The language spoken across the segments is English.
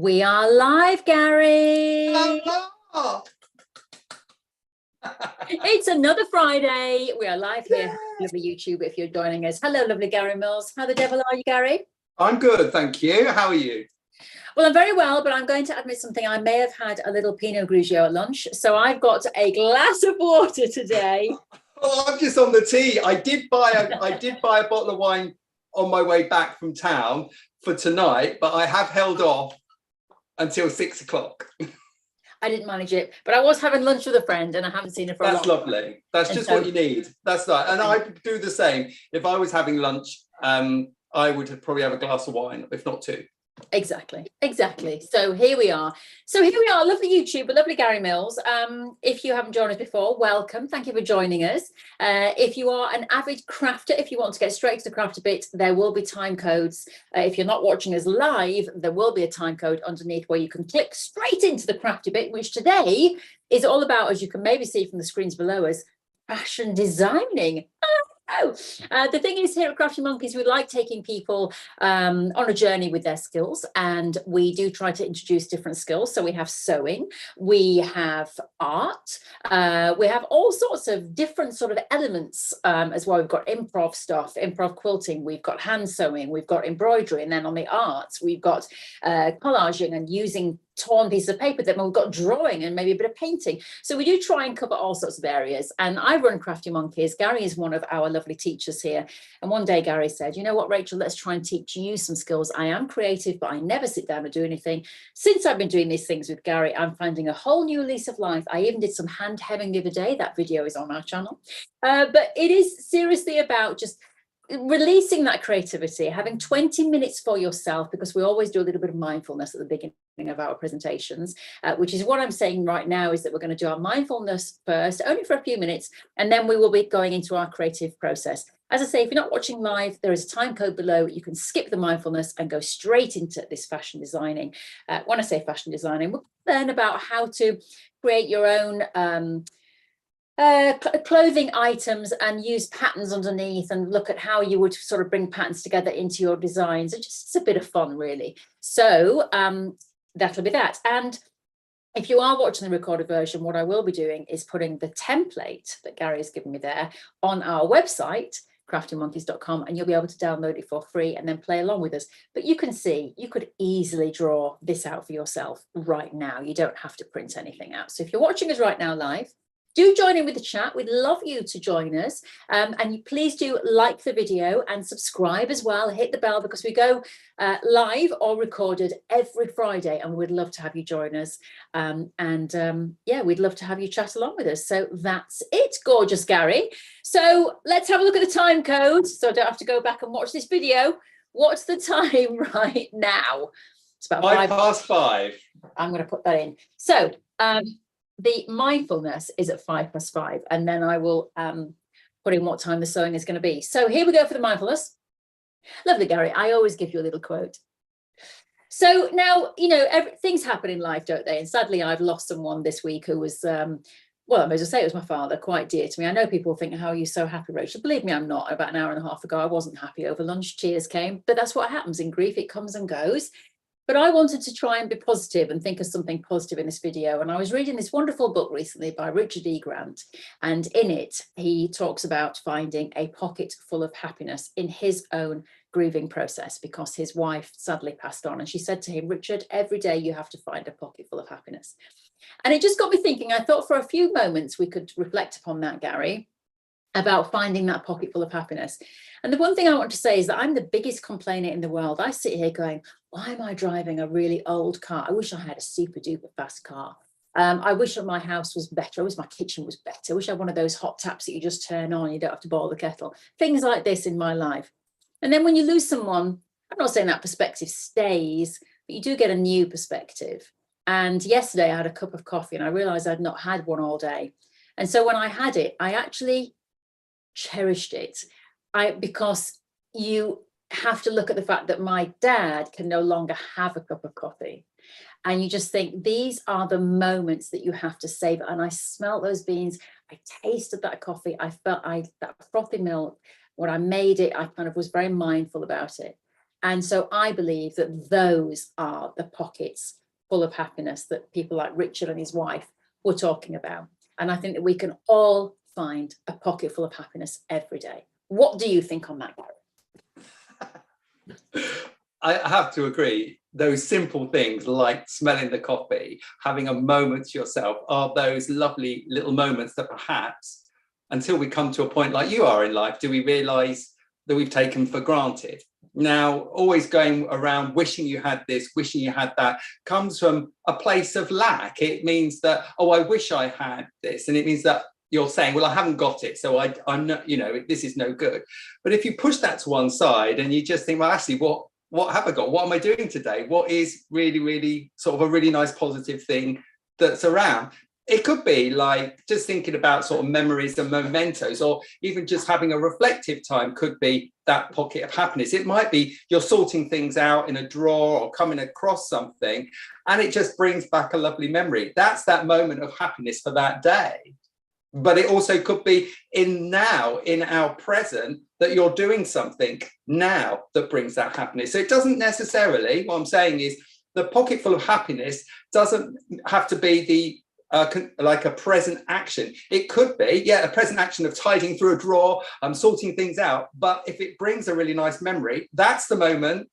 We are live, Gary. Hello. It's another Friday. We are live here. Lovely YouTube if you're joining us. Hello, lovely Gary Mills. How the devil are you, Gary? I'm good, thank you. How are you? Well, I'm very well, but I'm going to admit something. I may have had a little Pinot Grigio at lunch, so I've got a glass of water today. Oh, I'm just on the tea. I did buy a bottle of wine on my way back from town for tonight, but I have held off until 6 o'clock. I didn't manage it, but I was having lunch with a friend and I haven't seen her for a long time. That's lovely. That's just what you need. That's right. And I do the same. If I was having lunch, I would probably have a glass of wine, if not two. Exactly. So here we are. Lovely YouTube, lovely Gary Mills. If you haven't joined us before, welcome. Thank you for joining us. If you are an avid crafter, if you want to get straight to the crafter bit, there will be time codes. If you're not watching us live, there will be a time code underneath where you can click straight into the crafter bit, which today is all about, as you can maybe see from the screens below us, fashion designing. The thing is, here at Crafty Monkies, we like taking people on a journey with their skills, and we do try to introduce different skills. So we have sewing, we have art, we have all sorts of different sort of elements as well. We've got improv stuff, improv quilting, we've got hand sewing, we've got embroidery, and then on the arts, we've got collaging and using torn pieces of paper. Then we've got drawing and maybe a bit of painting. So we do try and cover all sorts of areas. And I run Crafty Monkies. Gary is one of our lovely teachers here. And one day Gary said, you know what, Rachel, let's try and teach you some skills. I am creative, but I never sit down and do anything. Since I've been doing these things with Gary, I'm finding a whole new lease of life. I even did some hand hemming the other day. That video is on our channel. But it is seriously about just releasing that creativity, having 20 minutes for yourself, because we always do a little bit of mindfulness at the beginning of our presentations, which is what I'm saying right now, is that we're going to do our mindfulness first, only for a few minutes, and then we will be going into our creative process. As I say, if you're not watching live, there is a time code below. You can skip the mindfulness and go straight into this fashion designing. When I say fashion designing, we'll learn about how to create your own clothing items and use patterns underneath, and look at how you would sort of bring patterns together into your designs. It's a bit of fun, really. So that'll be that. And if you are watching the recorded version, what I will be doing is putting the template that Gary has given me there on our website, craftymonkies.com, and you'll be able to download it for free and then play along with us. But you can see, you could easily draw this out for yourself right now. You don't have to print anything out. So if you're watching us right now live, do join in with the chat. We'd love you to join us. And you please do like the video and subscribe as well. Hit the bell, because we go live or recorded every Friday, and we'd love to have you join us. Yeah, we'd love to have you chat along with us. So that's it, gorgeous Gary. So let's have a look at the time code, so I don't have to go back and watch this video. What's the time right now? It's about 5:05. I'm going to put that in. So the mindfulness is at 5+5, and then I will put in what time the sewing is going to be. So here we go for the mindfulness. Lovely, Gary. I always give you a little quote. So now, you know, things happen in life, don't they? And sadly, I've lost someone this week who was, well, as I say, it was my father, quite dear to me. I know people think, how are you so happy, Rachel? Believe me, I'm not. About an hour and a half ago, I wasn't happy over lunch. Tears came. But that's what happens in grief. It comes and goes. But I wanted to try and be positive and think of something positive in this video. And I was reading this wonderful book recently by Richard E. Grant. And in it, he talks about finding a pocket full of happiness in his own grieving process, because his wife sadly passed on. And she said to him, Richard, every day you have to find a pocket full of happiness. And it just got me thinking. I thought for a few moments we could reflect upon that, Gary, about finding that pocket full of happiness. And the one thing I want to say is that I'm the biggest complainer in the world. I sit here going, why am I driving a really old car? I wish I had a super duper fast car. I wish that my house was better. I wish my kitchen was better. I wish I had one of those hot taps that you just turn on, you don't have to boil the kettle. Things like this in my life. And then when you lose someone, I'm not saying that perspective stays, but you do get a new perspective. And yesterday I had a cup of coffee and I realized I'd not had one all day. And so when I had it, I actually cherished it. Because you have to look at the fact that my dad can no longer have a cup of coffee. And you just think, these are the moments that you have to savor. And I smelt those beans. I tasted that coffee. I felt that frothy milk. When I made it, I kind of was very mindful about it. And so I believe that those are the pockets full of happiness that people like Richard and his wife were talking about. And I think that we can all find a pocket full of happiness every day. What do you think on that, Gary? I have to agree. Those simple things like smelling the coffee, having a moment to yourself, are those lovely little moments that perhaps, until we come to a point like you are in life, do we realise that we've taken for granted. Now, always going around wishing you had this, wishing you had that, comes from a place of lack. It means that, oh, I wish I had this. And it means that you're saying, well, I haven't got it, so I'm not, you know, this is no good. But if you push that to one side and you just think, well, actually, what have I got? What am I doing today? What is really, really sort of a really nice positive thing that's around? It could be like just thinking about sort of memories and mementos, or even just having a reflective time could be that pocket of happiness. It might be you're sorting things out in a drawer or coming across something, and it just brings back a lovely memory. That's that moment of happiness for that day. But it also could be in our present, that you're doing something now that brings that happiness. So it doesn't necessarily, what I'm saying is, the pocket full of happiness doesn't have to be the like a present action. It could be, a present action of tidying through a drawer, sorting things out. But if it brings a really nice memory, that's the moment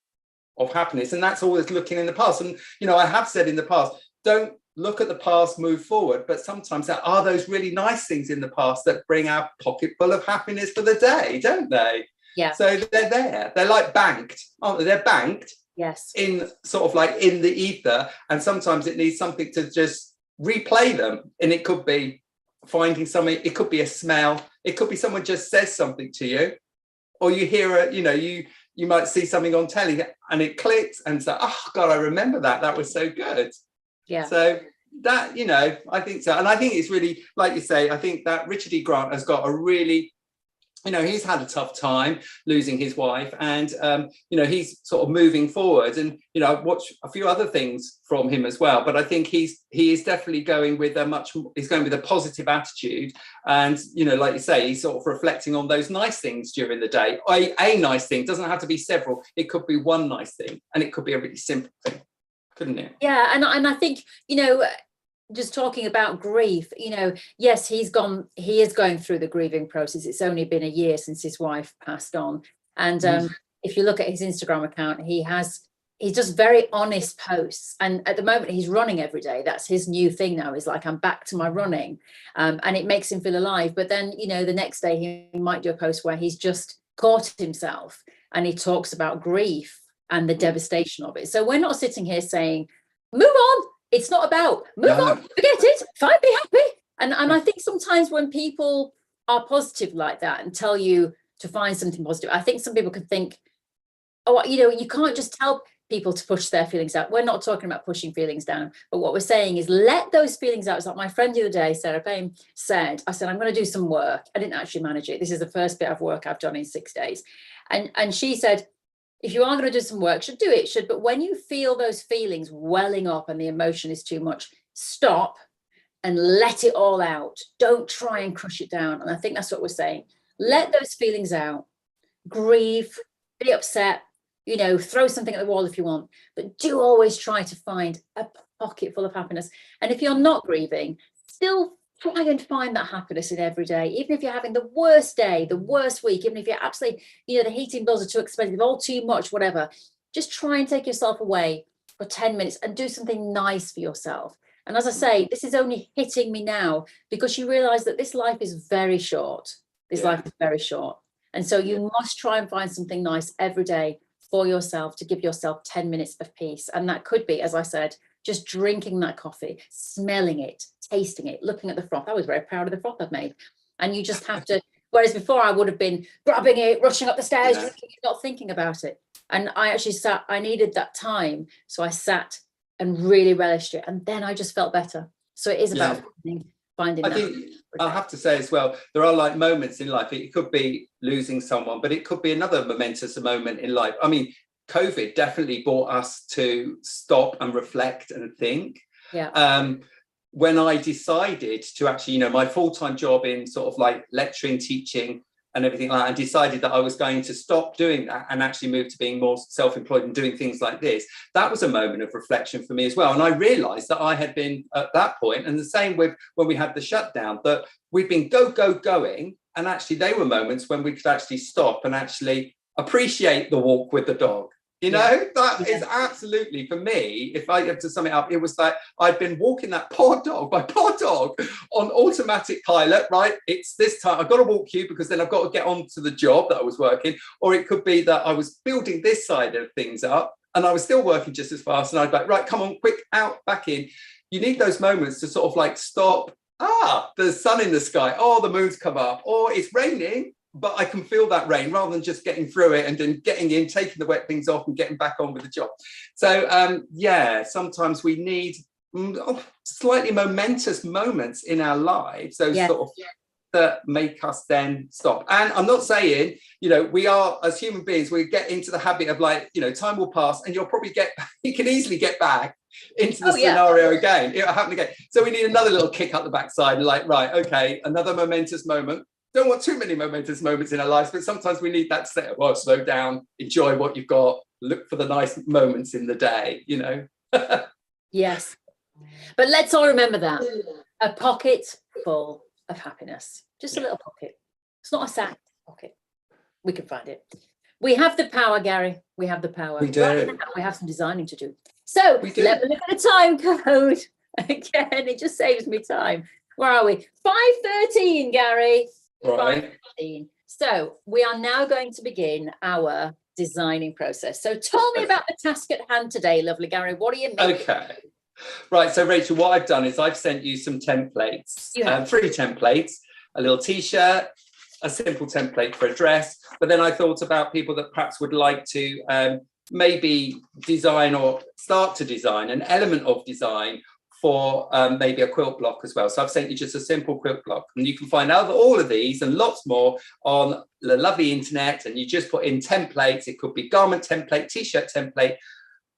of happiness. And that's always looking in the past. And, you know, I have said in the past, don't look at the past, move forward. But sometimes there are those really nice things in the past that bring our pocket full of happiness for the day, don't they? Yeah. So they're there. They're like banked, aren't they? They're banked. Yes. In sort of like in the ether. And sometimes it needs something to just replay them. And it could be finding something, it could be a smell, it could be someone just says something to you, or you hear you might see something on telly and it clicks and say, oh God, I remember that was so good. Yeah. So that, you know, I think so. And I think it's really, like you say, I think that Richard E. Grant has got a really, you know, he's had a tough time losing his wife, and you know, he's sort of moving forward. And you know, I've watched a few other things from him as well, but I think he is definitely going with a positive attitude. And you know, like you say, he's sort of reflecting on those nice things during the day. A nice thing doesn't have to be several. It could be one nice thing, and it could be a really simple thing, couldn't it? Yeah, and I think, you know, just talking about grief, you know, yes, he is going through the grieving process. It's only been a year since his wife passed on. And if you look at his Instagram account, he does very honest posts. And at the moment he's running every day. That's his new thing now. He's like, I'm back to my running. And it makes him feel alive. But then, you know, the next day he might do a post where he's just caught himself and he talks about grief and the devastation of it. So we're not sitting here saying, move on. It's not about move on, forget it, fine, be happy. And I think sometimes when people are positive like that and tell you to find something positive, I think some people could think, oh, you know, you can't just tell people to push their feelings out. We're not talking about pushing feelings down, but what we're saying is let those feelings out. It's like my friend the other day, Sarah Payne, said, I said, I'm going to do some work. I didn't actually manage it. This is the first bit of work I've done in 6 days. And she said, if you are going to do some work, do it. But when you feel those feelings welling up and the emotion is too much, stop and let it all out. Don't try and crush it down. And I think that's what we're saying. Let those feelings out. Grieve, be upset, you know, throw something at the wall if you want, but do always try to find a pocket full of happiness. And if you're not grieving, still try and find that happiness in every day, even if you're having the worst day, the worst week, even if you're absolutely, you know, the heating bills are too expensive, all too much, whatever. Just try and take yourself away for 10 minutes and do something nice for yourself. And as I say, this is only hitting me now because you realize that this life is very short. Life is very short. And so you must try and find something nice every day for yourself to give yourself 10 minutes of peace. And that could be, as I said, just drinking that coffee, smelling it, tasting it, looking at the froth. I was very proud of the froth I've made. And you just have to, whereas before I would have been grabbing it, rushing up the stairs, drinking it, not thinking about it. And I actually I needed that time. So I sat and really relished it. And then I just felt better. So it is about finding I think I have to say as well, there are like moments in life. It could be losing someone, but it could be another momentous moment in life. I mean, COVID definitely brought us to stop and reflect and think. When I decided to actually, you know, my full-time job in sort of like lecturing, teaching and everything like that, and decided that I was going to stop doing that and actually move to being more self-employed and doing things like this, that was a moment of reflection for me as well. And I realized that I had been at that point, and the same with when we had the shutdown, that we'd been going, and actually they were moments when we could actually stop and actually appreciate the walk with the dog. You know, that is absolutely, for me, if I have to sum it up, it was like I'd been walking my poor dog on automatic pilot, right? It's this time, I've got to walk you because then I've got to get on to the job that I was working. Or it could be that I was building this side of things up and I was still working just as fast. And I'd be like, right, come on, quick, out, back in. You need those moments to sort of like stop. There's sun in the sky. Oh, the moon's come up. Or it's raining, but I can feel that rain, rather than just getting through it and then getting in, taking the wet things off and getting back on with the job. So sometimes we need slightly momentous moments in our lives, those sort of that make us then stop. And I'm not saying, we are, as human beings, we get into the habit of like, time will pass and you can easily get back into the scenario again. It'll happen again. So we need another little kick up the backside, like, right, okay, another momentous moment. Don't want too many momentous moments in our lives, but sometimes we need that set. Well, slow down, enjoy what you've got, look for the nice moments in the day, Yes, but let's all remember that a pocket full of happiness, just a little pocket. It's not a sack pocket. We can find it. We have the power, Gary. We have the power. We do. Right now, we have some designing to do. So let me look at the time code again. It just saves me time. Where are we? 5:13, Gary. Right. 5:13. So we are now going to begin our designing process. So tell me about the task at hand today, lovely Gary. What are you making? Okay. Right. So Rachel, what I've done is I've sent you some templates, 3 templates, a little t-shirt, a simple template for a dress. But then I thought about people that perhaps would like to maybe design or start to design an element of design for maybe a quilt block as well. So I've sent you just a simple quilt block, and you can find out all of these and lots more on the lovely internet, and you just put in templates. It could be garment template, t-shirt template,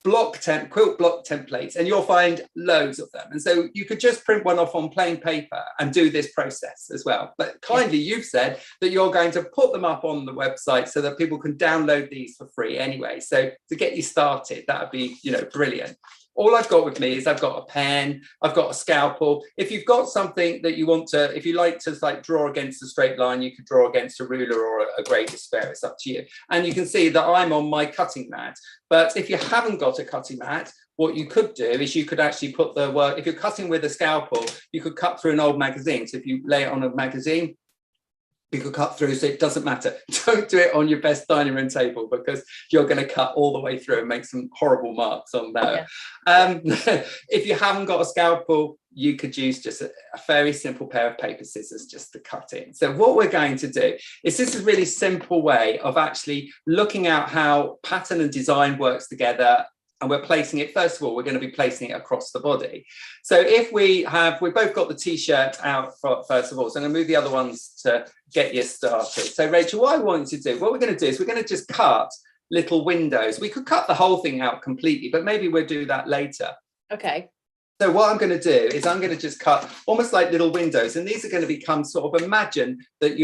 quilt block templates, and you'll find loads of them. And so you could just print one off on plain paper and do this process as well. But kindly, you've said that you're going to put them up on the website so that people can download these for free anyway. So to get you started, that would be, brilliant. All I've got with me is I've got a pen, I've got a scalpel. If you've got something that you want to, if you like to like draw against a straight line, you could draw against a ruler or a grey despair, it's up to you. And you can see that I'm on my cutting mat. But if you haven't got a cutting mat, what you could do is you could actually put the work, if you're cutting with a scalpel, you could cut through an old magazine. So if you lay it on a magazine, you could cut through, so it doesn't matter. Don't do it on your best dining room table because you're going to cut all the way through and make some horrible marks on there. If you haven't got a scalpel, you could use just a very simple pair of paper scissors just to cut in. So what we're going to do is this is a really simple way of actually looking at how pattern and design works together. And we're placing it, first of all, we're going to be placing it across the body. So if we've both got the t-shirt out first of all, so I'm going to move the other ones to get you started. So Rachel, what I want you to do, what we're going to do is we're going to just cut little windows. We could cut the whole thing out completely, but maybe we'll do that later. Okay. So what I'm going to do is I'm going to just cut almost like little windows. And these are going to become sort of, imagine that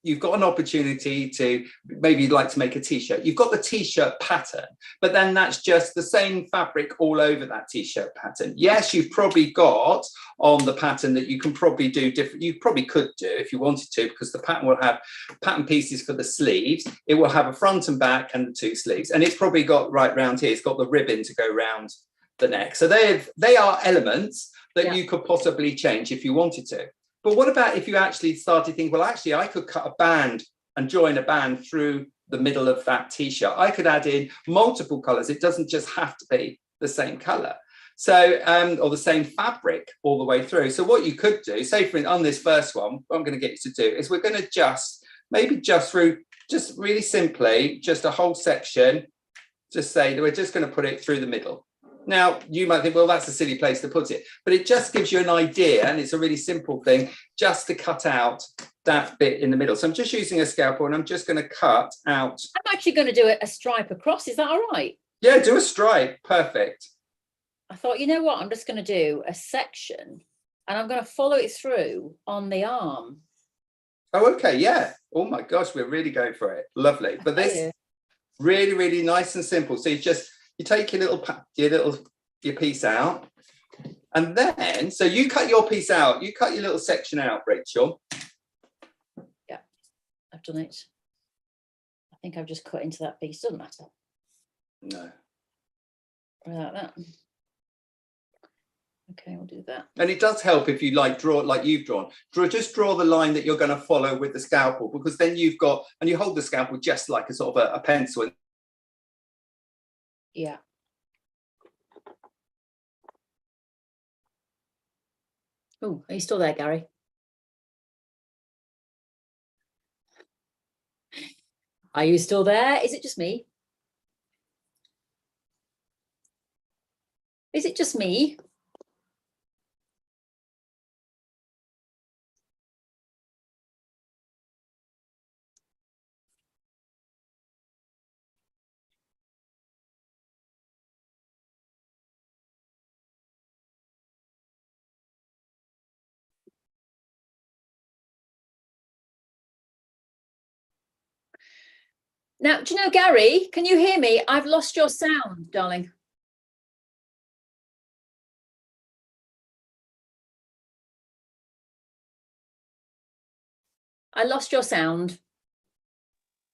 you've got an opportunity to, maybe you'd like to make a t-shirt. You've got the t-shirt pattern, but then that's just the same fabric all over that t-shirt pattern. Yes, you've probably got on the pattern that you can probably do different. You probably could do if you wanted to, because the pattern will have pattern pieces for the sleeves. It will have a front and back and the 2 sleeves. And it's probably got right round here, it's got the ribbon to go round the neck. So they are elements that you could possibly change if you wanted to. But what about if you actually started thinking, well, actually, I could cut a band and join a band through the middle of that t-shirt. I could add in multiple colors. It doesn't just have to be the same color. So, or the same fabric all the way through. So what you could do, say for on this first one, what I'm going to get you to do is we're going to just really simply, just a whole section, just say that we're just going to put it through the middle. Now, you might think, well, that's a silly place to put it, but it just gives you an idea, and it's a really simple thing, just to cut out that bit in the middle. So I'm just using a scalpel, and I'm just going to cut out. I'm actually going to do a stripe across. Is that all right? Yeah, do a stripe. Perfect. I thought, you know what? I'm just going to do a section, and I'm going to follow it through on the arm. Oh, okay, yeah. Oh my gosh, we're really going for it. Lovely. But this really, really nice and simple. So you take your your piece out, and then so you cut your piece out. You cut your little section out, Rachel. Yeah, I've done it. I think I've just cut into that piece. Doesn't matter. No. Like that. Okay, we'll do that. And it does help if you draw it like you've drawn. Just draw the line that you're going to follow with the scalpel, because then you hold the scalpel just like a sort of a pencil. Yeah. Oh, are you still there, Gary? Are you still there? Is it just me? Is it just me? Now, do you know, Gary, can you hear me? I've lost your sound, darling. I lost your sound.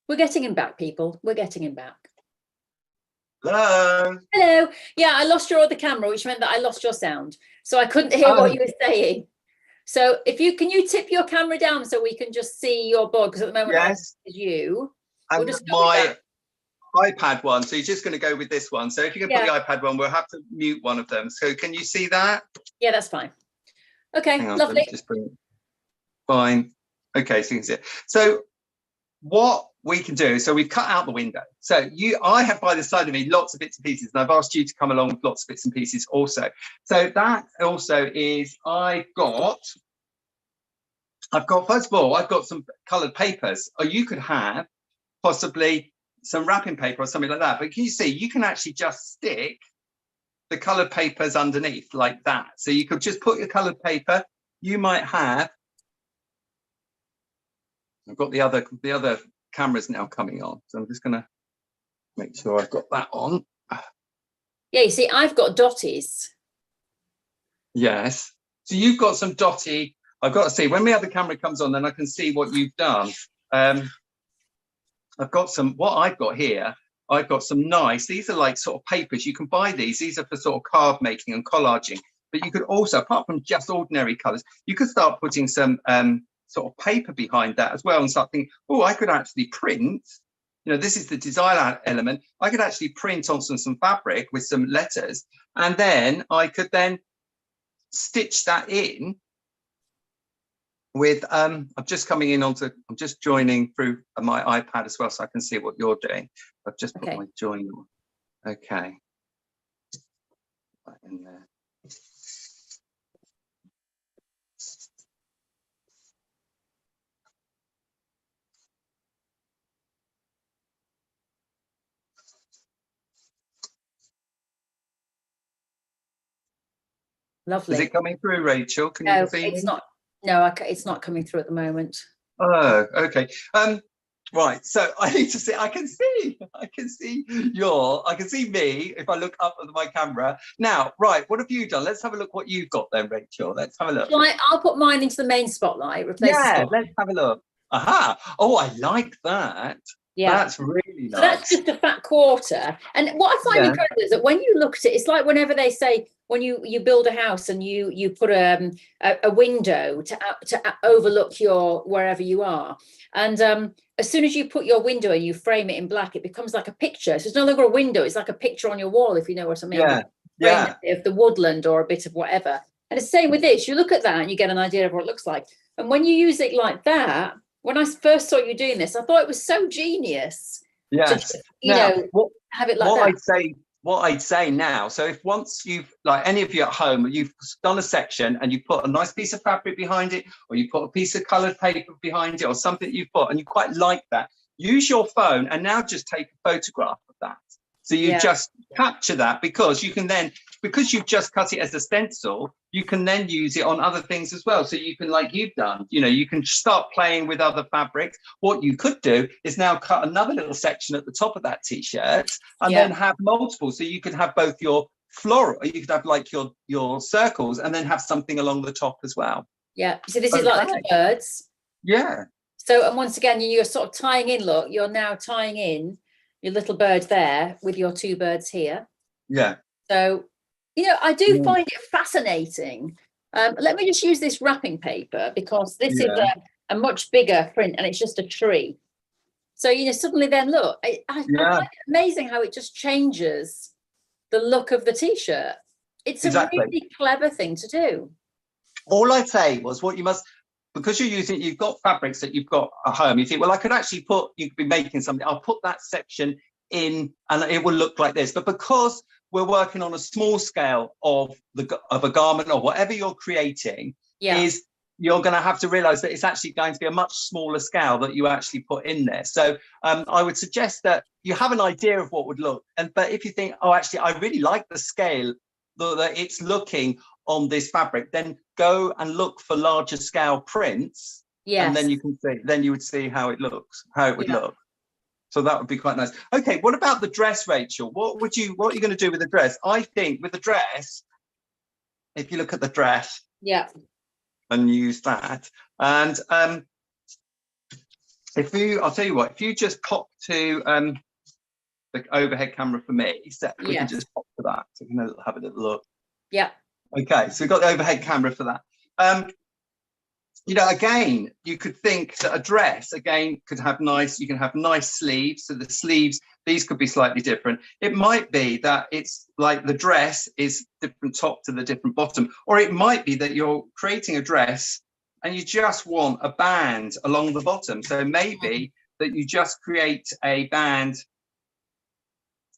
We're getting him back, people. We're getting him back. Hello. Hello. Yeah, I lost your other camera, which meant that I lost your sound. So I couldn't hear what you were saying. So can you tip your camera down so we can just see your board? Because at the moment, yes, it's you. And we'll my iPad one. So you're just going to go with this one. So if you can put the iPad one, we'll have to mute one of them. So can you see that? Yeah, that's fine. Okay, hang on, lovely. Just bring it. Fine. Okay, so you can see it. So what we can do, so we've cut out the window. So I have by the side of me lots of bits and pieces, and I've asked you to come along with lots of bits and pieces also. So that also is, I've got first of all, I've got some coloured papers, or you could have possibly some wrapping paper or something like that. But can you see, you can actually just stick the coloured papers underneath like that. So you could just put your coloured paper. You might have, I've got the other cameras now coming on, so I'm just going to make sure I've got that on. Yeah, you see, I've got dotties. Yes. So you've got some dotty. I've got to see when the other camera comes on, then I can see what you've done. I've got what I've got here. I've got some nice, these are like sort of papers. You can buy these. These are for sort of card making and collaging. But you could also, apart from just ordinary colours, you could start putting some sort of paper behind that as well, and start thinking, oh, I could actually print, this is the design element. I could actually print on some fabric with some letters, and then I could then stitch that in with, I'm just coming in I'm just joining through my iPad as well, so I can see what you're doing. I've just put my join on. Okay. Right in there. Lovely. Is it coming through, Rachel? Can you see it's me? not. No, it's not coming through at the moment. Oh, okay. Right. So I need to see. I can see me if I look up at my camera. Now, right. What have you done? Let's have a look what you've got then, Rachel. Let's have a look. I'll put mine into the main spotlight. Replace the spotlight. Let's have a look. Aha. Oh, I like that. Yeah, that's really nice. So that's just a fat quarter. And what I find incredible is that when you look at it, it's like whenever they say, when you build a house and you put a window to overlook your wherever you are, and as soon as you put your window and you frame it in black, it becomes like a picture. So it's no longer a window; it's like a picture on your wall, if you know what I mean. Of the woodland or a bit of whatever. And it's the same with this. You look at that and you get an idea of what it looks like. And when you use it like that, when I first saw you doing this, I thought it was so genius. Yes. To, have it like that. What I'd say now, so if once you've, like any of you at home, you've done a section and you put a nice piece of fabric behind it, or you put a piece of coloured paper behind it, or something you've put, and you quite like that, use your phone and now just take a photograph of that. So you just capture that, because you can then, because you've just cut it as a stencil, you can then use it on other things as well. So you can, like you've done, you know, you can start playing with other fabrics. What you could do is now cut another little section at the top of that t-shirt and then have multiple. So you could have both your floral, you could have like your circles and then have something along the top as well. Yeah. So this is like little birds. Yeah. So, and once again, you're sort of tying in, look, you're now tying in your little bird there with your two birds here. Yeah. So, you know, I do find it fascinating. Let me just use this wrapping paper because this is a much bigger print and it's just a tree. So, you know, suddenly then look, I find it amazing how it just changes the look of the t-shirt. It's a really clever thing to do. All I'd say was what you must, because you're using, you've got fabrics that you've got at home, you think, well, I could actually you could be making something, I'll put that section in and it will look like this. But because we're working on a small scale of a garment or whatever you're creating, is you're going to have to realize that it's actually going to be a much smaller scale that you actually put in there. So I would suggest that you have an idea of what would look, but if you think, oh, actually, I really like the scale that it's looking on this fabric, then go and look for larger scale prints. And then you can see, then you would see how it looks, how it would look. So that would be quite nice. Okay, what about the dress, Rachel? What are you going to do with the dress? I think with the dress, if you look at the dress, and use that, and I'll tell you what, if you just pop to the overhead camera for me, so we can just pop to that, so we can have a little look. Okay, so we've got the overhead camera for that. You know, again, you could think that a dress, again, could have you can have nice sleeves. So the sleeves, these could be slightly different. It might be that it's like the dress is different top to the different bottom, or it might be that you're creating a dress and you just want a band along the bottom. So maybe that you just create a band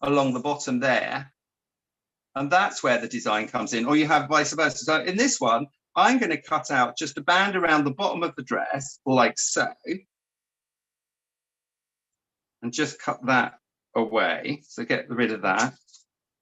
along the bottom there, and that's where the design comes in, or you have vice versa. So in this one, I'm going to cut out just a band around the bottom of the dress, like so, and just cut that away. So get rid of that.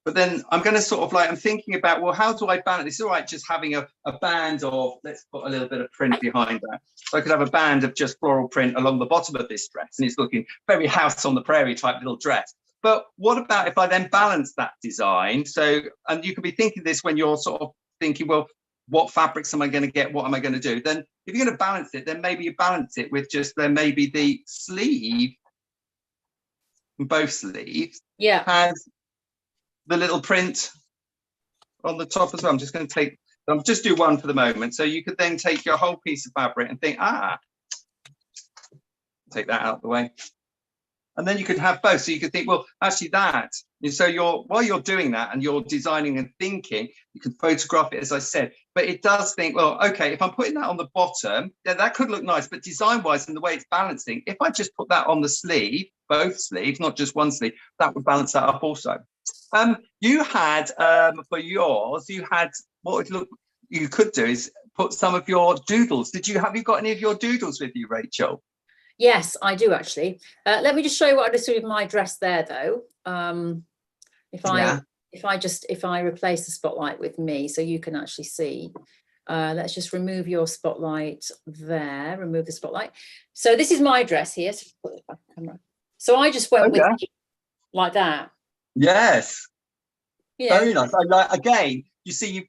But then I'm going to sort of like, I'm thinking about, well, how do I balance? It's all right just having a band of, let's put a little bit of print behind that. So I could have a band of just floral print along the bottom of this dress, and it's looking very house on the prairie type little dress. But what about if I then balance that design? So, and you could be thinking this when you're sort of thinking, well, what fabrics am I going to get? What am I going to do? Then if you're going to balance it, then maybe you balance it with just, then maybe the sleeve, both sleeves, has the little print on the top as well. I'm just going to take, I'll just do one for the moment. So you could then take your whole piece of fabric and think, take that out of the way. And then you could have both. So you could think, well, actually that. So while you're doing that and you're designing and thinking, you can photograph it, as I said. But it does think, well, okay, if I'm putting that on the bottom, that could look nice. But design-wise, and the way it's balancing, if I just put that on the sleeve, both sleeves, not just one sleeve, that would balance that up also. You had, for yours, you had, what would look, you could do is put some of your doodles. Have you got any of your doodles with you, Rachel? Yes, I do actually. Let me just show you what I just did with my dress there, though. If I replace the spotlight with me, so you can actually see. Let's just remove your spotlight there. Remove the spotlight. So this is my dress here. So I just went with like that. Yes. Yeah. Very nice. I like, again, you see,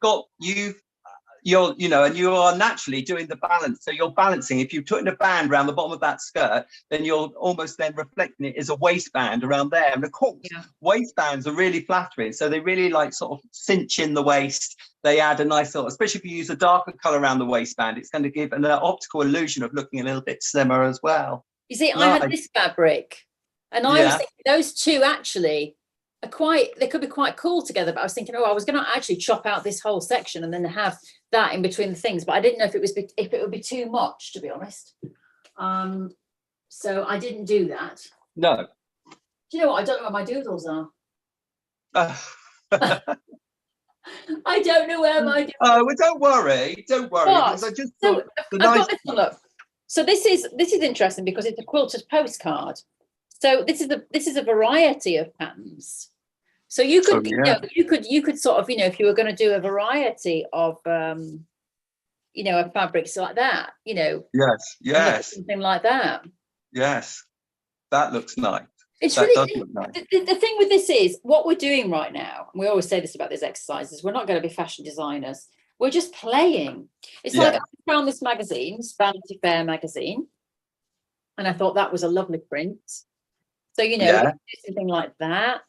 you're, you know, and you are naturally doing the balance. So you're balancing. If you're putting a band around the bottom of that skirt, then you're almost then reflecting it as a waistband around there. And of course, waistbands are really flattering. So they really like sort of cinch in the waist. They add a nice sort of, especially if you use a darker color around the waistband, it's going to give an optical illusion of looking a little bit slimmer as well. You see, I had this fabric and I was thinking those two actually are they could be quite cool together, but I was thinking, I was going to actually chop out this whole section and then have that in between the things, but I didn't know if it would be too much, to be honest. So I didn't do that. No. Do you know what? I don't know where my doodles are. I don't know where my doodles are. Oh, well, don't worry. Because I just thought I've got this one up. So this is interesting because it's a quilted postcard. So this is a variety of patterns. So you could, Oh, yeah. you could sort of, if you were going to do a variety of, of fabrics like that, Yes, and look at yes, something like that. yes. That looks nice. It's That does really, look nice. the thing with this is what we're doing right now. And we always say this about these exercises. We're not going to be fashion designers. We're just playing. It's like Yeah, I found this magazine, Vanity Fair magazine, and I thought that was a lovely print. So, yeah, do something like that.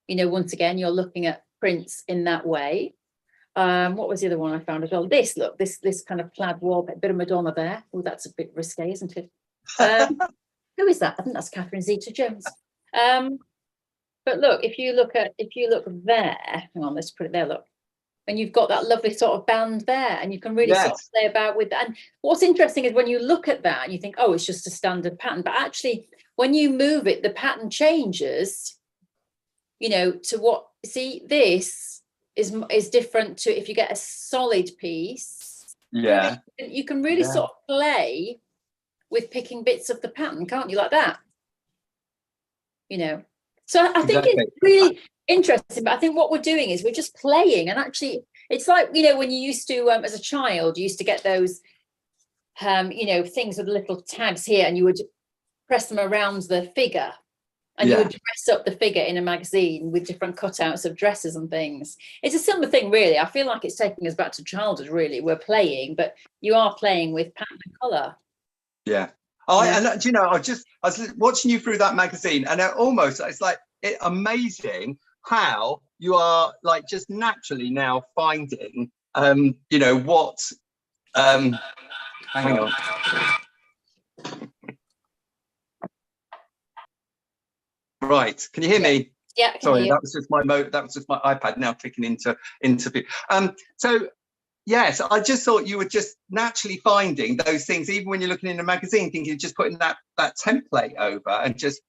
Once again, you're looking at prints in that way. What was the other one I found as well? This kind of plaid wall, a bit of Madonna there. Oh, that's a bit risque, isn't it? Who is that? I think that's Catherine Zeta-Jones. But look, if you look there, hang on, let's put it there, look. And you've got that lovely sort of band there, and you can really sort of yes, play about with that. And what's interesting is when you look at that and you think, oh, it's just a standard pattern. But actually, when you move it, the pattern changes, to what, see, this is different to if you get a solid piece. yeah, You can really yeah. sort of play with picking bits of the pattern, can't you, like that? So I think Exactly. it's really interesting, but I think what we're doing is we're just playing, and actually it's like, when you used to, as a child, you used to get those things with little tags here, and you would press them around the figure, and you would dress up the figure in a magazine with different cutouts of dresses and things. It's a similar thing, really. I feel like it's taking us back to childhood, really. We're playing, but you are playing with pattern and colour. Yeah. And do you know, I was watching you through that magazine, and it's like amazing how you are like just naturally now finding what hang on. Right, can you hear me? Yeah, sorry, that was just my iPad now clicking into interview. So yes, I just thought you were just naturally finding those things, even when you're looking in a magazine, thinking just putting that template over and just,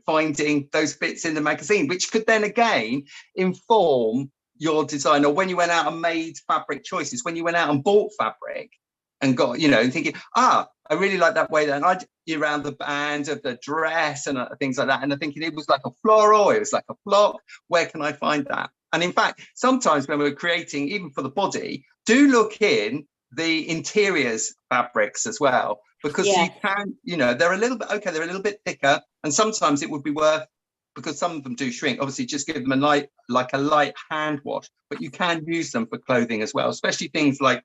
finding those bits in the magazine, which could then again inform your design. Or when you went out and made fabric choices, when you went out and bought fabric and got, thinking, I really like that way. Then I'd around the band of the dress and things like that. And I'm thinking it was like a floral, it was like a flock. Where can I find that? And in fact, sometimes when we're creating, even for the body, do look in the interiors fabrics as well, because you can, they're a little bit thicker, and sometimes it would be worth, because some of them do shrink, obviously just give them a light hand wash, but you can use them for clothing as well, especially things like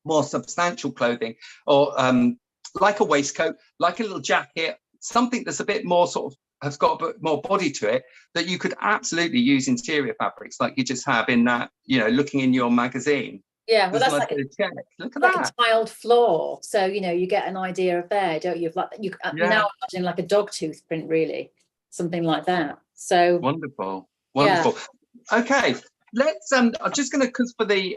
more substantial clothing, or like a waistcoat, like a little jacket, something that's a bit more sort of has got a bit more body to it, that you could absolutely use interior fabrics like you just have in that, looking in your magazine. Yeah, well, that's nice like look at like that. a tiled floor. So, you get an idea of there, don't you? Now imagine like a dog tooth print, really, something like that. So wonderful. Yeah. Okay, let's I'm just gonna, because for the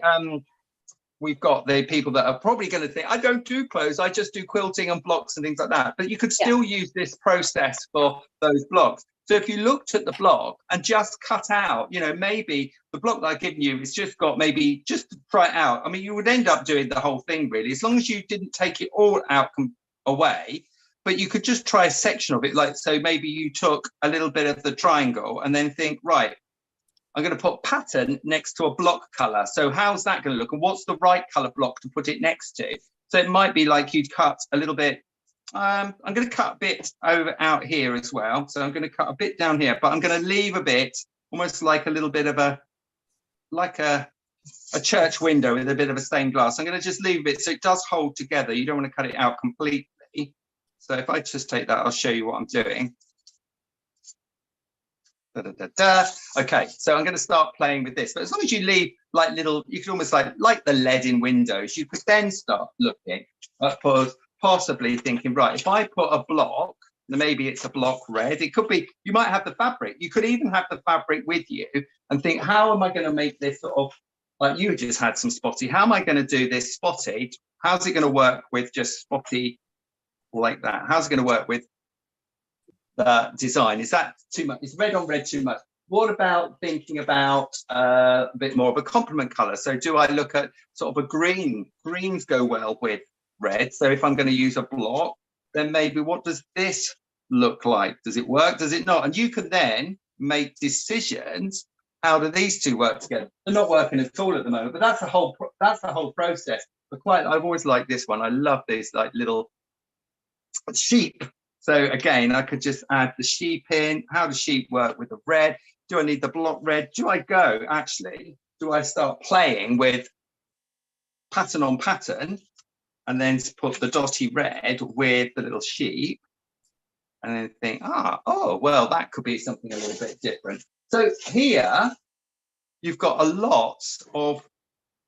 we've got the people that are probably going to think, I don't do clothes, I just do quilting and blocks and things like that. But you could still use this process for those blocks. So if you looked at the block and just cut out, maybe the block that I've given you, it's just got maybe just to try it out. I mean, you would end up doing the whole thing, really, as long as you didn't take it all out away. But you could just try a section of it. Like, so maybe you took a little bit of the triangle and then think, right, I'm going to put pattern next to a block color. So how's that going to look? And what's the right color block to put it next to? So it might be like you'd cut a little bit. I'm going to cut a bit out here as well. So I'm going to cut a bit down here, but I'm going to leave a bit, almost like a little bit of a church window with a bit of a stained glass. I'm going to just leave a bit so it does hold together. You don't want to cut it out completely. So if I just take that, I'll show you what I'm doing. Okay, so I'm going to start playing with this, but as long as you leave like little, you can almost like the lead in windows, you could then start looking at possibly thinking, right, if I put a block, maybe it's a block red, it could be, you might have the fabric, you could even have the fabric with you and think, how am I going to make this sort of, like you just had some spotty, how am I going to do this spotty? How's it going to work with just spotty like that? How's it going to work with design? Is that too much? Is red on red too much? What about thinking about a bit more of a complement color? So do I look at sort of a green? Greens go well with red. So if I'm going to use a block, then maybe what does this look like? Does it work? Does it not? And you can then make decisions. How do these two work together? They're not working at all at the moment, but that's the whole process. But I've always liked this one. I love these like little sheep. So again, I could just add the sheep in. How does sheep work with the red? Do I need the block red? Do I start playing with pattern on pattern and then put the dotty red with the little sheep and then think, well, that could be something a little bit different. So here you've got a lot of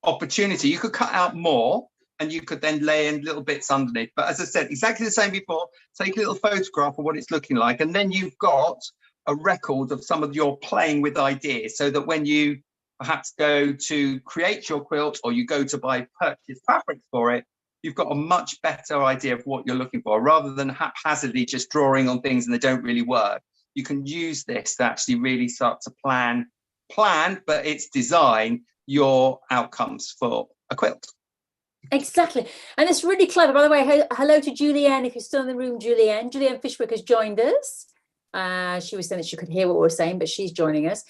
opportunity. You could cut out more and you could then lay in little bits underneath. But as I said, exactly the same before, take a little photograph of what it's looking like. And then you've got a record of some of your playing with ideas, so that when you perhaps go to create your quilt or you go to purchase fabrics for it, you've got a much better idea of what you're looking for, rather than haphazardly just drawing on things and they don't really work. You can use this to actually really start to plan, but it's design your outcomes for a quilt. Exactly. And it's really clever. By the way, hello to Julianne, if you're still in the room. Julianne Fishwick has joined us. She was saying that she could hear what we were saying, but she's joining us.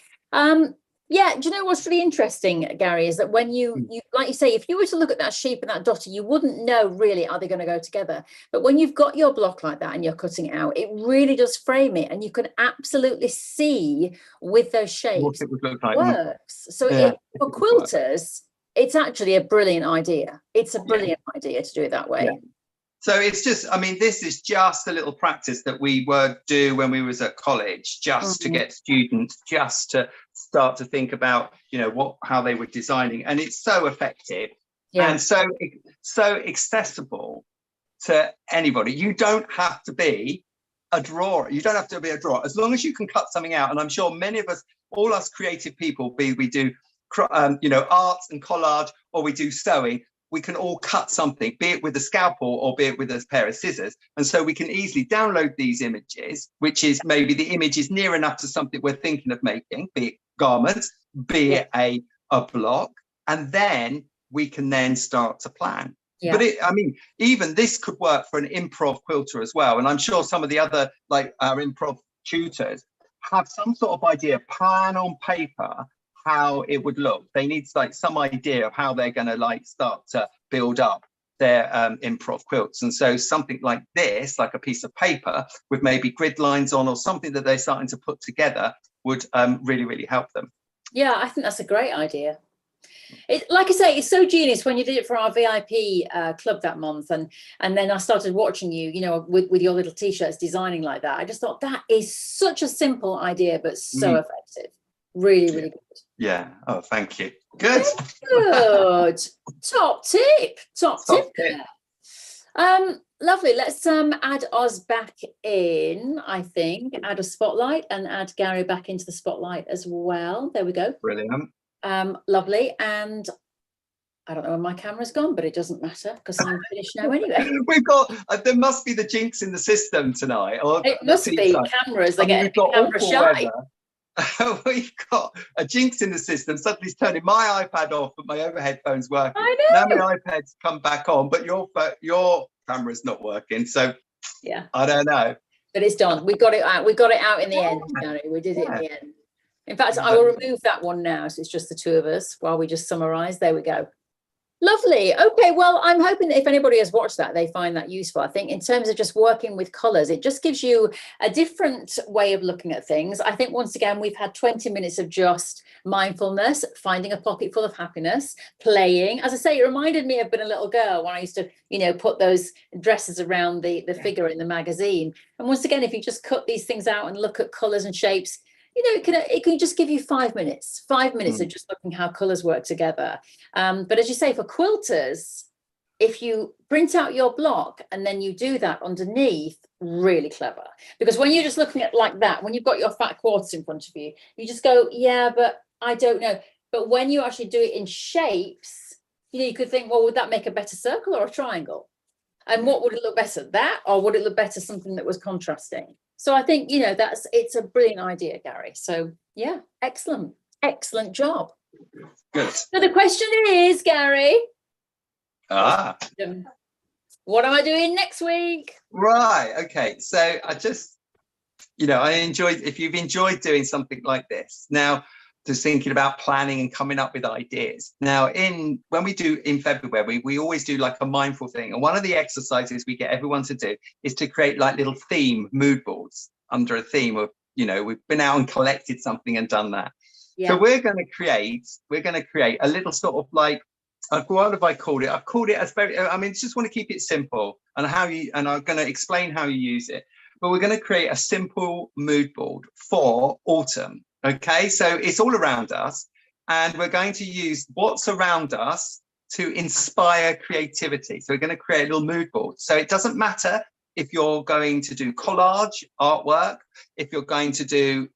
Yeah, do you know what's really interesting, Gary, is that when you like you say, if you were to look at that sheep and that dotty, you wouldn't know really, are they going to go together? But when you've got your block like that and you're cutting it out, it really does frame it, and you can absolutely see with those shapes what it would look like. Works. So for quilters, it's actually a brilliant idea. It's a brilliant idea to do it that way. Yeah. So it's just, I mean, this is just a little practice that we would do when we was at college, just to get students just to start to think about, how they were designing. And it's so effective and so accessible to anybody. You don't have to be a drawer. You don't have to be a drawer. As long as you can cut something out. And I'm sure many of us, all us creative people, we do, arts and collage, or we do sewing, we can all cut something, be it with a scalpel or be it with a pair of scissors. And so we can easily download these images, which is maybe the image is near enough to something we're thinking of making, be it garments, be it a block, and then we can then start to plan. But even this could work for an improv quilter as well. And I'm sure some of the other, like our improv tutors, have some sort of idea, plan on paper, how it would look. They need some idea of how they're going to start to build up their improv quilts. And so something like this, like a piece of paper with maybe grid lines on or something that they're starting to put together, would really, really help them. Yeah, I think that's a great idea. Like I say, it's so genius when you did it for our VIP club that month, and then I started watching you, with your little t-shirts designing like that. I just thought that is such a simple idea, but so effective. Really, really good. Yeah. Oh, thank you. Good. Top tip. Lovely. Let's add Oz back in, I think. Add a spotlight and add Gary back into the spotlight as well. There we go. Brilliant. Lovely. And I don't know where my camera's gone, but it doesn't matter because I'm finished now anyway. We've got, there must be the jinx in the system tonight. Or it must be cameras. They get camera shy. We've got a jinx in the system. Suddenly it's turning my iPad off, but my overhead phone's working. I know. Now my iPad's come back on, but your camera's not working. So I don't know. But it's done. We got it out. We got it out in the end, Gary. We did it in the end. In fact, I will remove that one now, so it's just the two of us while we just summarise. There we go. Lovely. Okay, well, I'm hoping that if anybody has watched that, they find that useful. I think in terms of just working with colours, it just gives you a different way of looking at things. I think once again, we've had 20 minutes of just mindfulness, finding a pocket full of happiness, playing. As I say, it reminded me of being a little girl when I used to, put those dresses around the figure in the magazine. And once again, if you just cut these things out and look at colours and shapes, it can just give you 5 minutes of just looking how colours work together. But as you say, for quilters, if you print out your block and then you do that underneath, really clever. Because when you're just looking at like that, when you've got your fat quarters in front of you, you just go, yeah, but I don't know. But when you actually do it in shapes, you could think, well, would that make a better circle or a triangle? And what would it look better, that, or would it look better something that was contrasting? So I think, it's a brilliant idea, Gary. So, yeah, excellent job. Good. So the question is, Gary, what am I doing next week? Right. Okay. So I just you know, if you've enjoyed doing something like this, now just thinking about planning and coming up with ideas. Now, when we do in February, we always do like a mindful thing. And one of the exercises we get everyone to do is to create like little theme mood boards under a theme of, you know, we've been out and collected something and done that. Yeah. So we're going to create a little sort of like, what have I called it? I've called it as very, I mean, just want to keep it simple and I'm going to explain how you use it. But we're going to create a simple mood board for autumn. Okay, so it's all around us, and we're going to use what's around us to inspire creativity. So we're going to create a little mood board. So it doesn't matter if you're going to do collage artwork, if you're going to do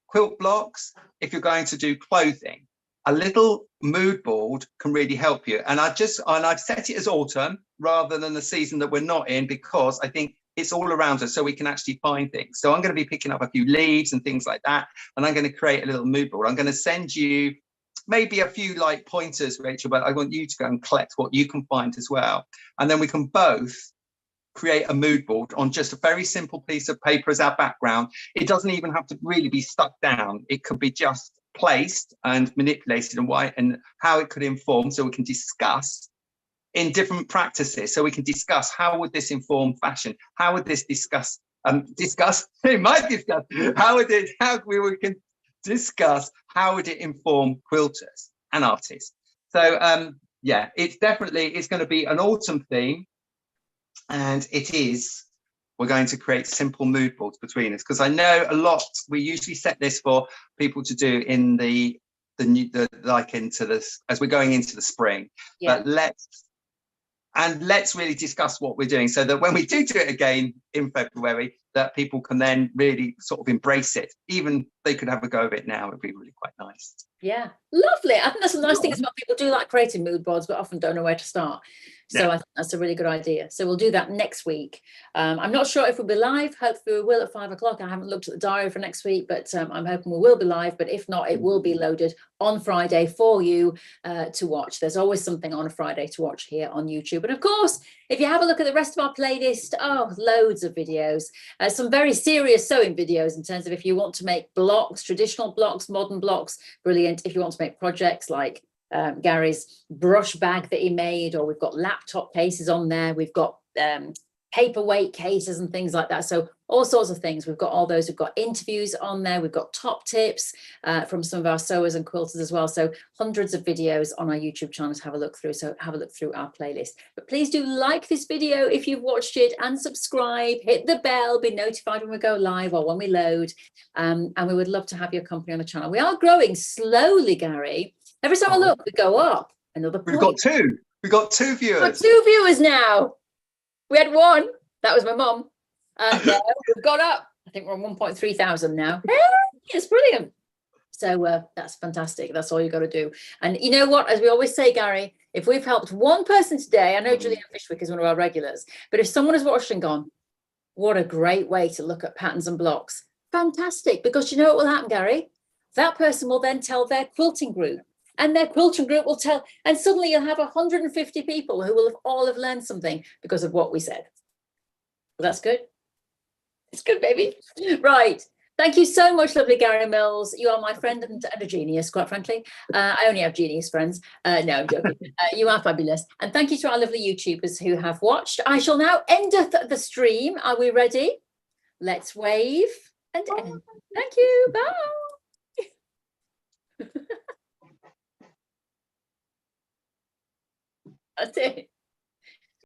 quilt blocks, if you're going to do clothing. A little mood board can really help you. And I've set it as autumn rather than the season that we're not in, because I think it's all around us so we can actually find things. So I'm going to be picking up a few leaves and things like that, and I'm going to create a little mood board. I'm going to send you maybe a few like pointers, Rachel, but I want you to go and collect what you can find as well. And then we can both create a mood board on just a very simple piece of paper as our background. It doesn't even have to really be stuck down. It could be just placed and manipulated and how it could inform, so we can discuss in different practices. So we can discuss, how would this inform fashion? How would this we can discuss how would it inform quilters and artists? So yeah, it's going to be an autumn theme, and we're going to create simple mood boards between us, because I know we usually set this for people to do in as we're going into the spring. Yeah. But let's really discuss what we're doing, so that when we do it again in February, that people can then really sort of embrace it. Even they could have a go of it now. It'd be really quite nice. Yeah, lovely. I think that's a nice thing as well. People do like creating mood boards, but often don't know where to start. So yeah. I think that's a really good idea. So we'll do that next week. I'm not sure if we'll be live. Hopefully we will at 5 o'clock. I haven't looked at the diary for next week, but I'm hoping we will be live. But if not, it will be loaded on Friday for you to watch. There's always something on a Friday to watch here on YouTube. And of course, if you have a look at the rest of our playlist, loads of videos, some very serious sewing videos in terms of if you want to make blocks, traditional blocks, modern blocks, brilliant. If you want to make projects like Gary's brush bag that he made, or we've got laptop cases on there, we've got paperweight cases and things like that. So all sorts of things. We've got all those. We've got interviews on there. We've got top tips from some of our sewers and quilters as well. So hundreds of videos on our YouTube channel to have a look through. So have a look through our playlist. But please do like this video if you've watched it, and subscribe, hit the bell, be notified when we go live or when we load. And we would love to have your company on the channel. We are growing slowly, Gary. Every time I look, we go up another point. We've got two viewers. We've got 2 viewers now. We had 1. That was my mum. Now we've got up. I think we're on 1.3 thousand now. Hey, it's brilliant. So that's fantastic. That's all you got to do. And you know what? As we always say, Gary, if we've helped one person today, I know Julian Fishwick is one of our regulars, but if someone has watched and gone, what a great way to look at patterns and blocks. Fantastic. Because you know what will happen, Gary? That person will then tell their quilting group. And their quilting group will tell, and suddenly you'll have 150 people who will all have learned something because of what we said. Well, that's good. It's good, baby. Right. Thank you so much, lovely Gary Mills. You are my friend and a genius, quite frankly. I only have genius friends. No, I'm joking. You are fabulous. And thank you to our lovely YouTubers who have watched. I shall now end the stream. Are we ready? Let's wave and end. Thank you. Bye. That's it.